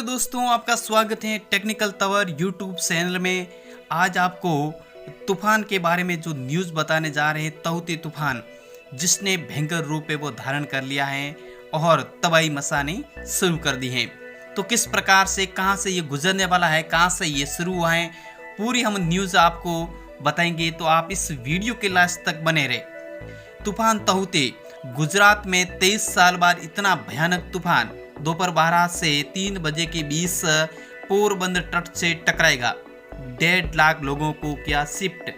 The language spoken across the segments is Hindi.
दोस्तों, आपका स्वागत है टेक्निकल टावर यूट्यूब चैनल में। आज आपको तूफान के बारे में जो न्यूज़ बताने जा रहे हैं, ताऊते तूफान जिसने भयंकर रूप में वो धारण कर लिया है और तबाही मचानी शुरू कर दी है। तो किस प्रकार से, कहां से ये गुजरने वाला है, कहां से ये शुरू हुआ है, पूरी हम न्यूज़ आपको बताएंगे। तो आप इस वीडियो के लास्ट तक बने रहे। तूफान ताऊते गुजरात में 23 साल बाद इतना भयानक तूफान दोपहर 12 से 3 बजे के बीच पोरबंदर तट से टकराएगा। 1.5 लाख लोगों को किया शिफ्ट।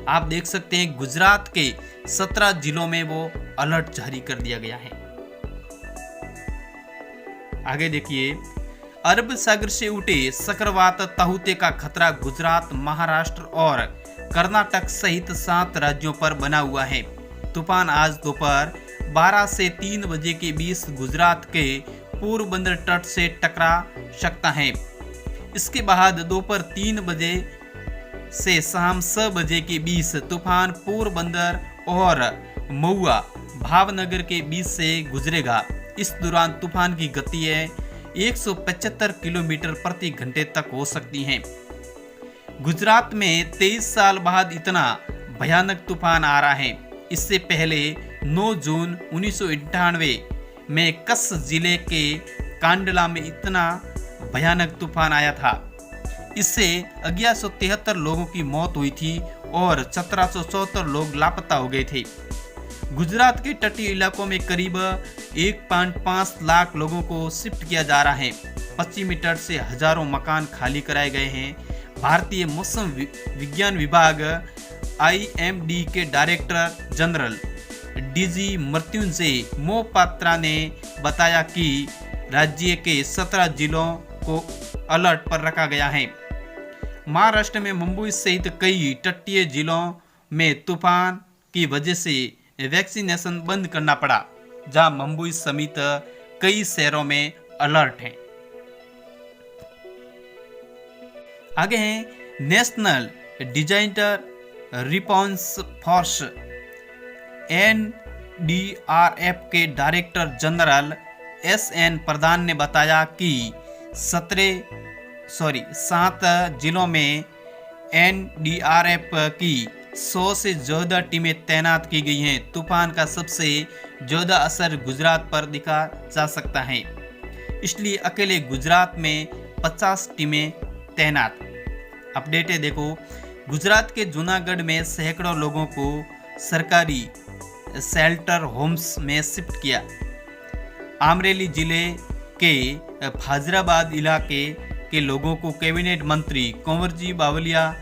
आप देख सकते हैं गुजरात के 17 जिलों में वो अलर्ट जारी कर दिया गया है। आगे देखिए, अरब सागर से उठे चक्रवात ताऊते का खतरा गुजरात, महाराष्ट्र और कर्नाटक सहित 7 राज्यों पर बना हुआ है। तूफान आज दोपहर 12 से 3 बजे के बीच गुजरात के पोरबंदर तट से टकरा सकता है। इसके बाद दोपहर 3 बजे से शाम 6 बजे के बीच तूफान पोरबंदर और महुआ भावनगर के बीच से गुजरेगा। इस दौरान तूफान की गति 175 किलोमीटर प्रति घंटे तक हो सकती है। गुजरात में 23 साल बाद इतना भयानक तूफान आ रहा है। इससे पहले 9 जून 1998 में कच्छ जिले के कांडला में इतना भयानक तूफान आया था। इससे 1173 लोगों की मौत हुई थी और 1774 लोग लापता हो गए थे। गुजरात के तटीय इलाकों में करीब 1.5 लाख लोगों को शिफ्ट किया जा रहा है। पश्चिमी तट से हजारों मकान खाली कराए गए हैं। भारतीय मौसम विज्ञान विभाग IMD के डायरेक्टर जनरल DG मृत्युंजय मोपात्रा ने बताया कि राज्य के 17 जिलों को अलर्ट पर रखा गया है। महाराष्ट्र में मुंबई सहित कई तटीय जिलों में तूफान की वजह से वैक्सीनेशन बंद करना पड़ा, जहां मुंबई समेत कई शहरों में अलर्ट है। आगे हैं national disaster response force NDRF के डायरेक्टर जनरल SN प्रधान ने बताया कि 7 जिलों में NDRF की 100 से ज़्यादा टीमें तैनात की गई हैं। तूफान का सबसे ज़्यादा असर गुजरात पर दिखा जा सकता है, इसलिए अकेले गुजरात में 50 टीमें तैनात। अपडेट है, देखो, गुजरात के जूनागढ़ में सैकड़ों लोगों को सरकारी शेल्टर होम्स में शिफ्ट किया। अमरेली जिले के फाजराबाद इलाके के लोगों को कैबिनेट मंत्री कंवरजी बावलिया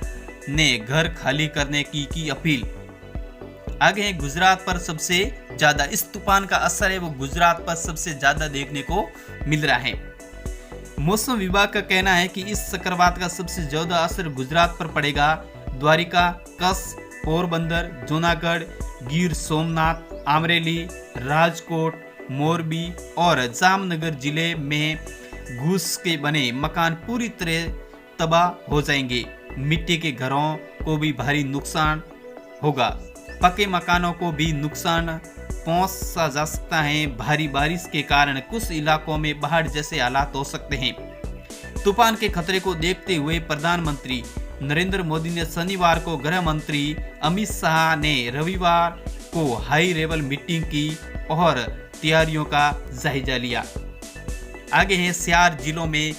ने घर खाली करने की अपील। आगे है, गुजरात पर सबसे ज्यादा इस तूफान का असर है वो गुजरात पर सबसे ज्यादा देखने को मिल रहा है। मौसम विभाग का कहना है कि इस चक्रवात का सबसे ज्यादा असर गुजरात पर पड़ेगा। द्वारिका, कच्छ, पोरबंदर, जूनागढ़, गिर सोमनाथ, अमरेली, राजकोट, मोरबी और जामनगर जिले में घूस के बने मकान पूरी तरह तबाह हो जाएंगे। मिट्टी के घरों को भी भारी नुकसान होगा। पक्के मकानों को भी नुकसान पहुंचा जा सकता है। भारी बारिश के कारण कुछ इलाकों में बाढ़ जैसे हालात हो सकते हैं। तूफान के खतरे को देखते हुए प्रधानमंत्री नरेंद्र मोदी ने शनिवार को गृह मंत्री अमित शाह ने रविवार को हाई लेवल मीटिंग की और तैयारियों का जायजा लिया। आगे है, 4 जिलों में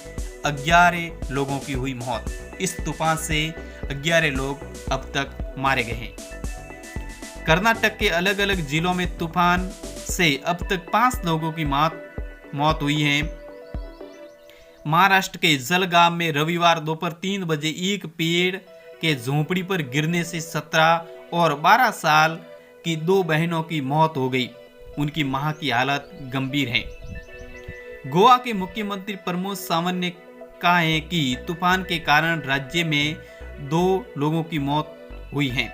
11 लोगों की हुई मौत। इस तूफान से 11 लोग अब तक मारे गए हैं। कर्नाटक के अलग अलग जिलों में तूफान से अब तक 5 लोगों की मौत हुई है। महाराष्ट्र के जलगांव में रविवार दोपहर 3 बजे एक पेड़ के झोंपड़ी पर गिरने से 17 और 12 साल की 2 बहनों की मौत हो गई। उनकी मां की हालत गंभीर है। गोवा के मुख्यमंत्री प्रमोद सावंत ने कहा है कि तूफान के कारण राज्य में 2 लोगों की मौत हुई है।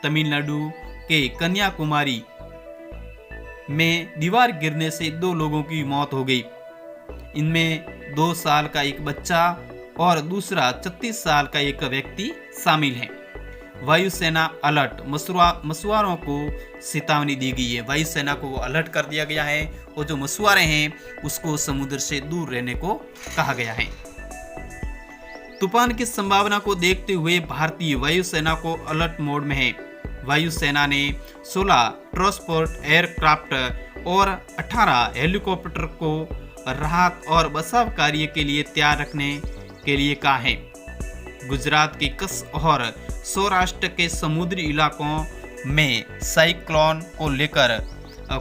तमिलनाडु के कन्याकुमारी में दीवार गिरने से 2 लोगों की मौत हो गई। इनमें 2 साल का एक बच्चा और दूसरा 36 साल का एक व्यक्ति शामिल है। वायुसेना अलर्ट, मछुआरों को चेतावनी दी गई है। वायुसेना को अलर्ट कर दिया गया है और जो मछुआरे हैं उसको समुद्र से दूर रहने को कहा गया है। तूफान की संभावना को देखते हुए भारतीय वायुसेना को अलर्ट मोड में है। वायुसेना ने 16 ट्रांसपोर्ट एयरक्राफ्ट और 18 हेलीकॉप्टर को राहत और बचाव कार्य के लिए तैयार रखने के लिए कहा है। गुजरात की कच्छ और सौराष्ट्र के समुद्री इलाकों में साइक्लोन को लेकर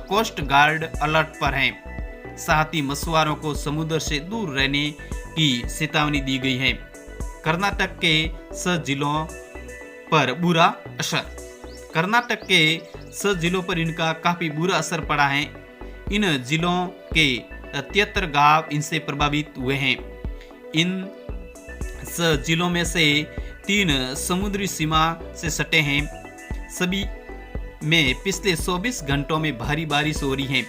कोस्ट गार्ड अलर्ट पर हैं। साथ ही मछुआरों को समुद्र से दूर रहने की चेतावनी दी गई है। कर्नाटक के 6 जिलों पर बुरा असर, कर्नाटक के 6 जिलों पर इनका काफ़ी बुरा असर पड़ा है। इन जिलों के 73 गांव इनसे प्रभावित हुए हैं। इन 6 जिलों में से 3 समुद्री सीमा से सटे हैं। सभी में पिछले 24 घंटों में भारी बारिश हो रही है।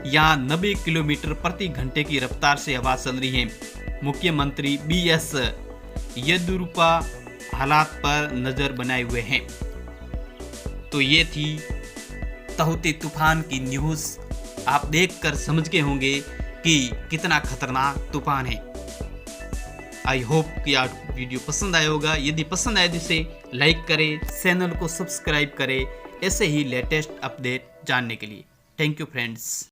यहाँ 90 किलोमीटर प्रति घंटे की रफ्तार से हवा चल रही है। मुख्यमंत्री BS येदियुरप्पा हालात पर नजर बनाए हुए हैं। तो ये थी तहूती तूफान की न्यूज़। आप देखकर समझ गए होंगे कि कितना खतरनाक तूफान है। आई होप कि आपको वीडियो पसंद आया होगा। यदि पसंद आए तो इसे लाइक करें, चैनल को सब्सक्राइब करें ऐसे ही लेटेस्ट अपडेट जानने के लिए। Thank you friends.